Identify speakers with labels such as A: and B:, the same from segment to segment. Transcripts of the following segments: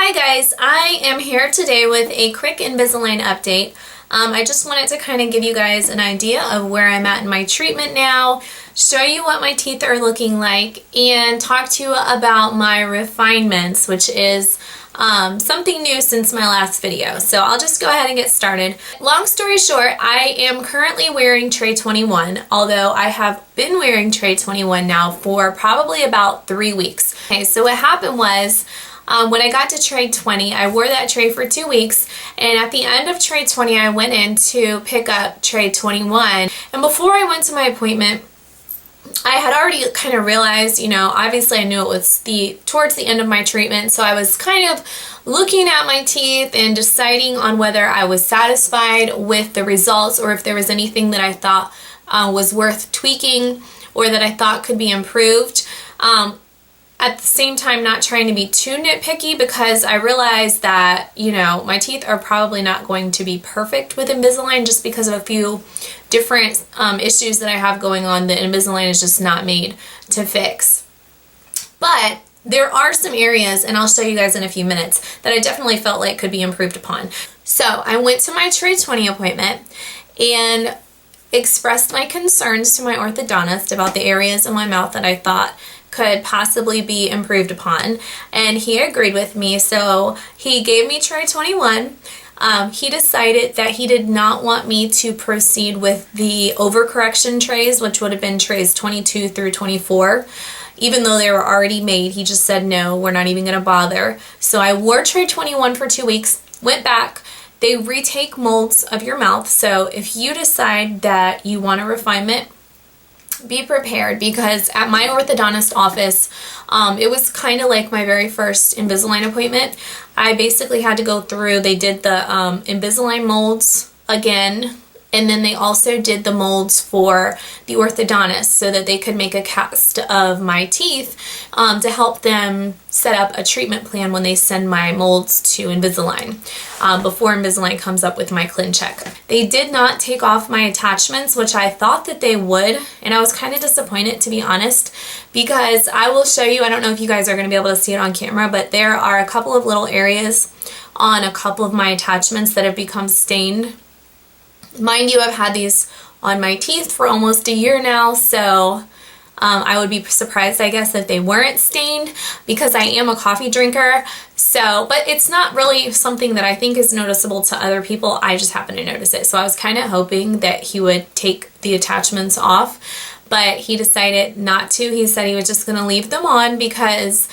A: Hi guys, I am here today with a quick Invisalign update. I just wanted to kind of give you guys an idea of where I'm at in my treatment now, show you what my teeth are looking like, and talk to you about my refinements, which is something new since my last video. So I'll just go ahead and get started. Long story short, I am currently wearing tray 21, although I have been wearing tray 21 now for probably about 3 weeks. Okay, so what happened was, when I got to tray 20, I wore that tray for 2 weeks, and at the end of tray 20, I went in to pick up tray 21, and before I went to my appointment, I had already kind of realized, obviously I knew it was towards the end of my treatment, so I was kind of looking at my teeth and deciding on whether I was satisfied with the results or if there was anything that I thought was worth tweaking or that I thought could be improved. At the same time, not trying to be too nitpicky, because I realized that, my teeth are probably not going to be perfect with Invisalign just because of a few different issues that I have going on that Invisalign is just not made to fix. But there are some areas, and I'll show you guys in a few minutes, that I definitely felt like could be improved upon. So I went to my tray 20 appointment and expressed my concerns to my orthodontist about the areas in my mouth that I thought could possibly be improved upon, and he agreed with me. So he gave me tray 21. He decided that he did not want me to proceed with the overcorrection trays, which would have been trays 22 through 24. Even though they were already made, he just said, no, we're not even going to bother. So I wore tray 21 for 2 weeks, went back. They retake molds of your mouth. So if you decide that you want a refinement, be prepared, because at my orthodontist office, it was kind of like my very first Invisalign appointment. I basically had to go through, they did the Invisalign molds again, and then they also did the molds for the orthodontist so that they could make a cast of my teeth to help them set up a treatment plan when they send my molds to Invisalign before Invisalign comes up with my ClinCheck. They did not take off my attachments, which I thought that they would, and I was kind of disappointed, to be honest, because I will show you, I don't know if you guys are going to be able to see it on camera, but there are a couple of little areas on a couple of my attachments that have become stained. Mind you, I've had these on my teeth for almost a year now, so I would be surprised, I guess, if they weren't stained, because I am a coffee drinker. So, but it's not really something that I think is noticeable to other people. I just happen to notice it. So I was kind of hoping that he would take the attachments off, but he decided not to. He said he was just going to leave them on because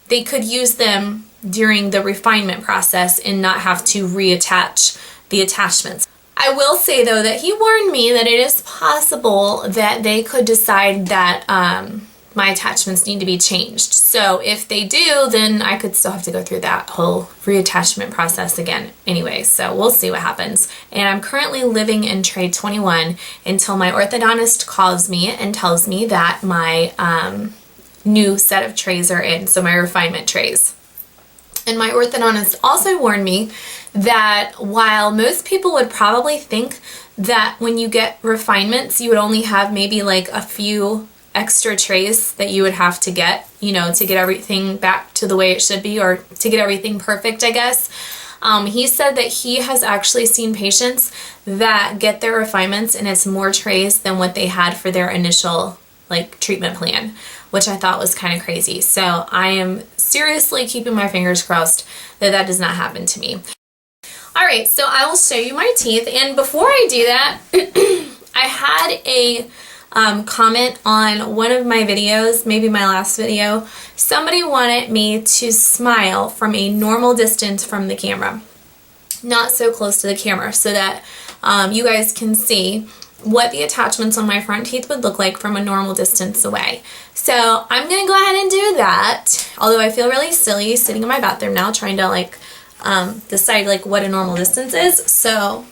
A: they could use them during the refinement process and not have to reattach the attachments. I will say though that he warned me that it is possible that they could decide that my attachments need to be changed. So if they do, then I could still have to go through that whole reattachment process again anyway. So we'll see what happens. And I'm currently living in tray 21 until my orthodontist calls me and tells me that my new set of trays are in, so my refinement trays. And my orthodontist also warned me that while most people would probably think that when you get refinements, you would only have maybe like a few extra trays that you would have to get, to get everything back to the way it should be, or to get everything perfect, I guess. He said that he has actually seen patients that get their refinements and it's more trays than what they had for their initial treatment plan, which I thought was kind of crazy. So I am seriously keeping my fingers crossed that that does not happen to me. Alright, so I will show you my teeth, and before I do that, I had a comment on one of my videos, maybe my last video. Somebody wanted me to smile from a normal distance from the camera, not so close to the camera, so that you guys can see what the attachments on my front teeth would look like from a normal distance away. So I'm gonna go ahead and do that, although I feel really silly sitting in my bathroom now trying to decide what a normal distance is. So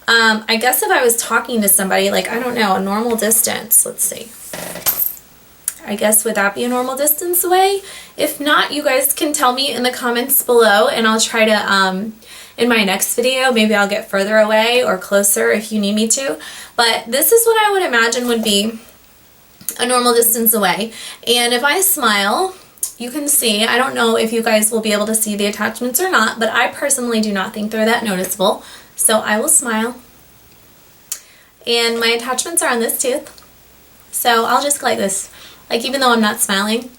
A: I guess if I was talking to somebody, I don't know, a normal distance, let's see, I guess would that be a normal distance away? If not, you guys can tell me in the comments below, and I'll try to in my next video, maybe I'll get further away or closer if you need me to. But this is what I would imagine would be a normal distance away. And if I smile, you can see, I don't know if you guys will be able to see the attachments or not, but I personally do not think they're that noticeable. So I will smile. And my attachments are on this tooth. So I'll just go like this, like even though I'm not smiling.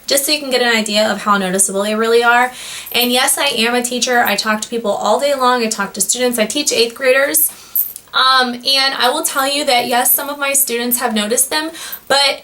A: Just so you can get an idea of how noticeable they really are. And yes, I am a teacher. I talk to people all day long. I talk to students. I teach 8th graders. And I will tell you that yes, some of my students have noticed them, but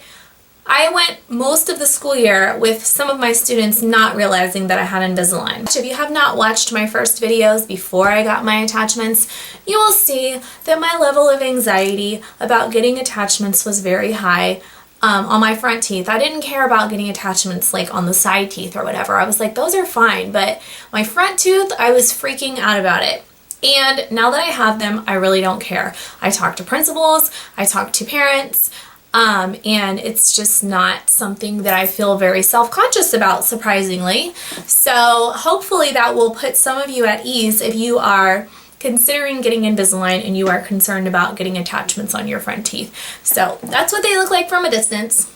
A: I went most of the school year with some of my students not realizing that I had Invisalign. If you have not watched my first videos before I got my attachments, you will see that my level of anxiety about getting attachments was very high. On my front teeth. I didn't care about getting attachments like on the side teeth or whatever. I was like, those are fine, but my front tooth, I was freaking out about it. And now that I have them, I really don't care. I talk to principals, I talk to parents, and it's just not something that I feel very self-conscious about, surprisingly. So hopefully that will put some of you at ease if you are considering getting Invisalign and you are concerned about getting attachments on your front teeth. So that's what they look like from a distance.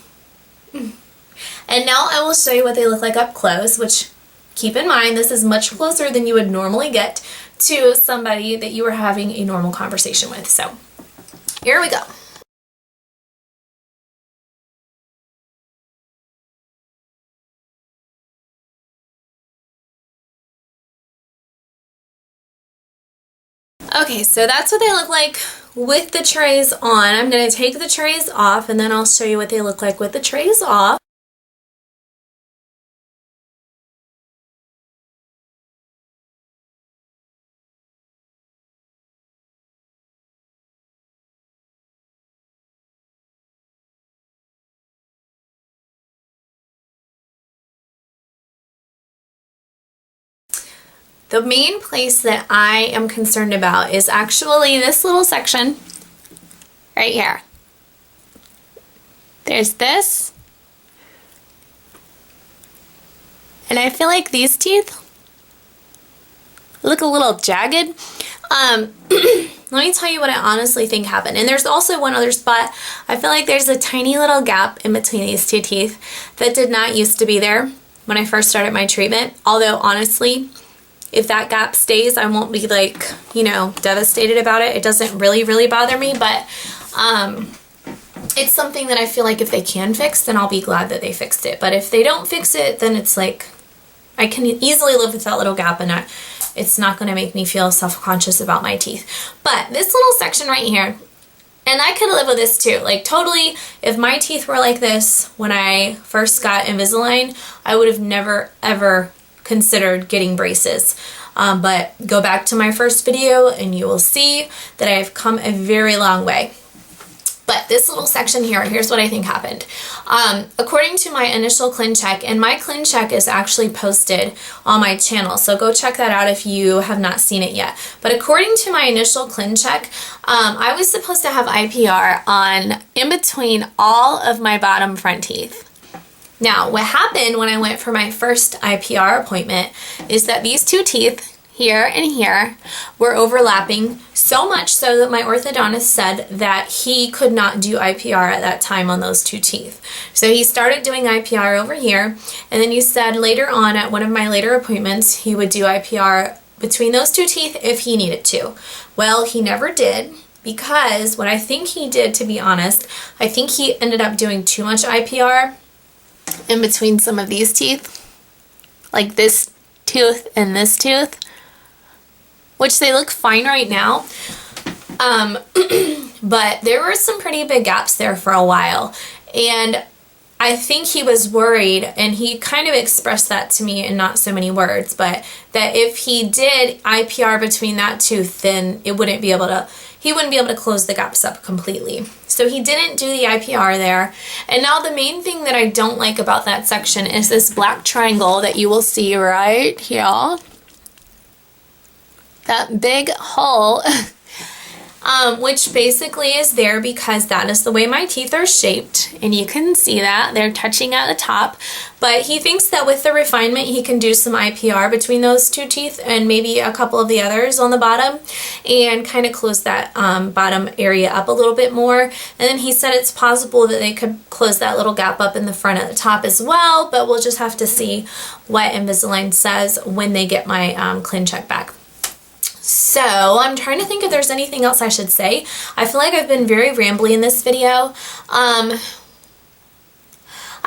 A: And now I will show you what they look like up close, which keep in mind this is much closer than you would normally get to somebody that you are having a normal conversation with. So here we go. Okay, so that's what they look like with the trays on. I'm going to take the trays off and then I'll show you what they look like with the trays off. The main place that I am concerned about is actually this little section right here. There's this. And I feel like these teeth look a little jagged. Let me tell you what I honestly think happened. And there's also one other spot. I feel like there's a tiny little gap in between these two teeth that did not used to be there when I first started my treatment. Although honestly, if that gap stays, I won't be like, you know, devastated about it. It doesn't really bother me, but it's something that I feel like if they can fix, then I'll be glad that they fixed it. But if they don't fix it, then it's like, I can easily live with that little gap and it's not going to make me feel self-conscious about my teeth. But this little section right here, and I could live with this too. Like totally, if my teeth were like this when I first got Invisalign, I would have never ever considered getting braces. But go back to my first video and you will see that I have come a very long way. But this little section here, here's what I think happened. According to my initial ClinCheck, and my ClinCheck is actually posted on my channel, so go check that out if you have not seen it yet. But according to my initial ClinCheck, I was supposed to have IPR on in between all of my bottom front teeth. Now, what happened when I went for my first IPR appointment is that these two teeth, here and here, were overlapping so much so that my orthodontist said that he could not do IPR at that time on those two teeth. So he started doing IPR over here, and then he said later on at one of my later appointments he would do IPR between those two teeth if he needed to. Well, he never did, because what I think he did, to be honest, I think he ended up doing too much IPR in between some of these teeth, like this tooth and this tooth, which they look fine right now, but there were some pretty big gaps there for a while, and I think he was worried, and he kind of expressed that to me in not so many words, but that if he did IPR between that tooth, then he wouldn't be able to close the gaps up completely. So he didn't do the IPR there. And now the main thing that I don't like about that section is this black triangle that you will see right here. That big hole. which basically is there because that is the way my teeth are shaped, and you can see that they're touching at the top. But he thinks that with the refinement he can do some IPR between those two teeth and maybe a couple of the others on the bottom and kind of close that bottom area up a little bit more. And then he said it's possible that they could close that little gap up in the front at the top as well, but we'll just have to see what Invisalign says when they get my ClinCheck back. So I'm trying to think if there's anything else I should say. I feel like I've been very rambly in this video.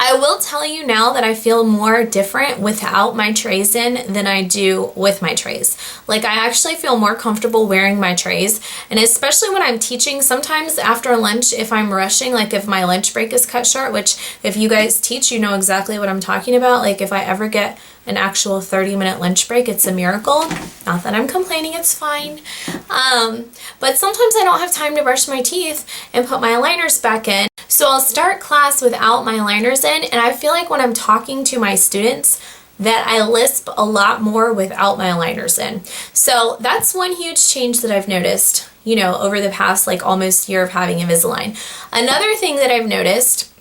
A: I will tell you now that I feel more different without my trays in than I do with my trays. Like, I actually feel more comfortable wearing my trays, and especially when I'm teaching, sometimes after lunch if I'm rushing, like if my lunch break is cut short, which if you guys teach, you know exactly what I'm talking about. Like, if I ever get an actual 30-minute lunch break, it's a miracle. Not that I'm complaining, it's fine. But sometimes I don't have time to brush my teeth and put my aligners back in. So I'll start class without my aligners in, and I feel like when I'm talking to my students that I lisp a lot more without my aligners in. So that's one huge change that I've noticed, you know, over the past like almost year of having Invisalign. Another thing that I've noticed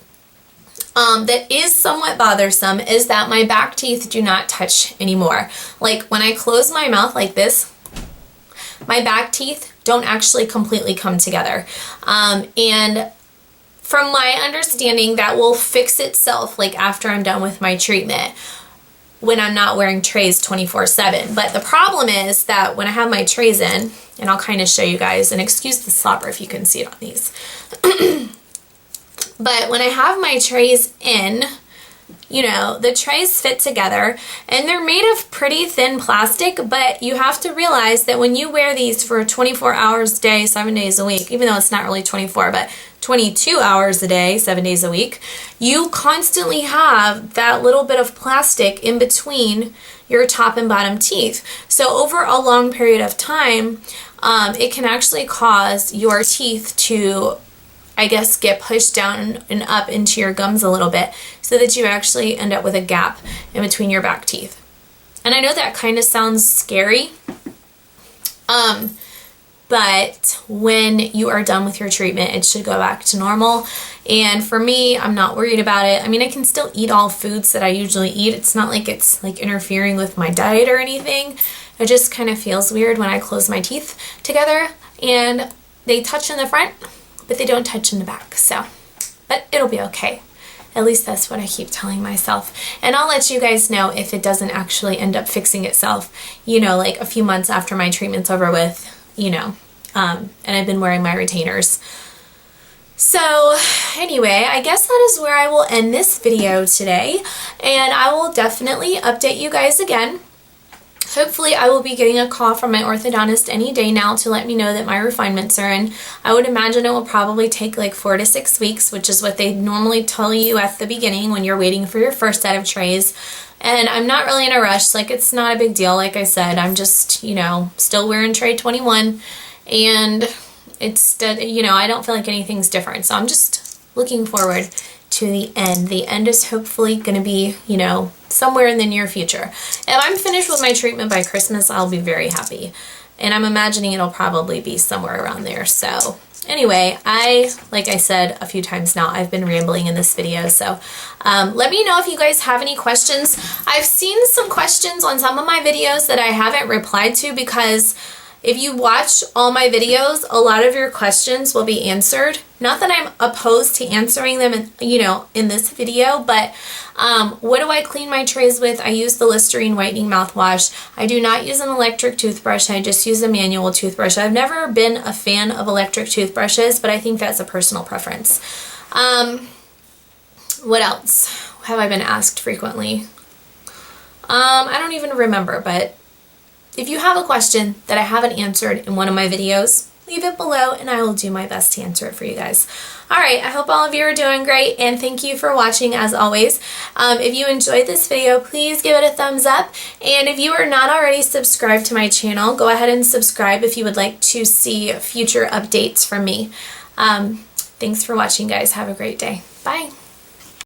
A: that is somewhat bothersome is that my back teeth do not touch anymore. Like, when I close my mouth like this, my back teeth don't actually completely come together. And from my understanding, that will fix itself like after I'm done with my treatment when I'm not wearing trays 24/7. But the problem is that when I have my trays in, and I'll kind of show you guys, and excuse the slobber if you can see it on these. But when I have my trays in, you know, the trays fit together and they're made of pretty thin plastic, but you have to realize that when you wear these for 24 hours a day, 7 days a week, even though it's not really 24, but 22 hours a day, 7 days a week, you constantly have that little bit of plastic in between your top and bottom teeth. So over a long period of time, it can actually cause your teeth to, I guess, get pushed down and up into your gums a little bit so that you actually end up with a gap in between your back teeth. And I know that kind of sounds scary, but when you are done with your treatment, it should go back to normal. And for me, I'm not worried about it. I mean, I can still eat all foods that I usually eat. It's not like it's like interfering with my diet or anything. It just kind of feels weird when I close my teeth together and they touch in the front, but they don't touch in the back. So, but it'll be okay. At least that's what I keep telling myself. And I'll let you guys know if it doesn't actually end up fixing itself, you know, like a few months after my treatment's over with, you know, and I've been wearing my retainers. So anyway, I guess that is where I will end this video today, and I will definitely update you guys again. Hopefully I will be getting a call from my orthodontist any day now to let me know that my refinements are in. I would imagine it will probably take like 4 to 6 weeks, which is what they normally tell you at the beginning when you're waiting for your first set of trays. And I'm not really in a rush. Like, it's not a big deal. Like I said, I'm just, you know, still wearing tray 21, and it's, you know, I don't feel like anything's different. So I'm just looking forward to the end. The end is hopefully going to be, you know, somewhere in the near future. If I'm finished with my treatment by Christmas, I'll be very happy. And I'm imagining it'll probably be somewhere around there. So anyway, like I said a few times now, I've been rambling in this video. So let me know if you guys have any questions. I've seen some questions on some of my videos that I haven't replied to, because if you watch all my videos, a lot of your questions will be answered. Not that I'm opposed to answering them, in this video, but what do I clean my trays with? I use the Listerine whitening mouthwash. I do not use an electric toothbrush. I just use a manual toothbrush. I've never been a fan of electric toothbrushes, but I think that's a personal preference. What else have I been asked frequently? I don't even remember, but if you have a question that I haven't answered in one of my videos, leave it below and I will do my best to answer it for you guys. Alright, I hope all of you are doing great, and thank you for watching as always. If you enjoyed this video, please give it a thumbs up, and if you are not already subscribed to my channel, go ahead and subscribe if you would like to see future updates from me. Thanks for watching, guys. Have a great day. Bye.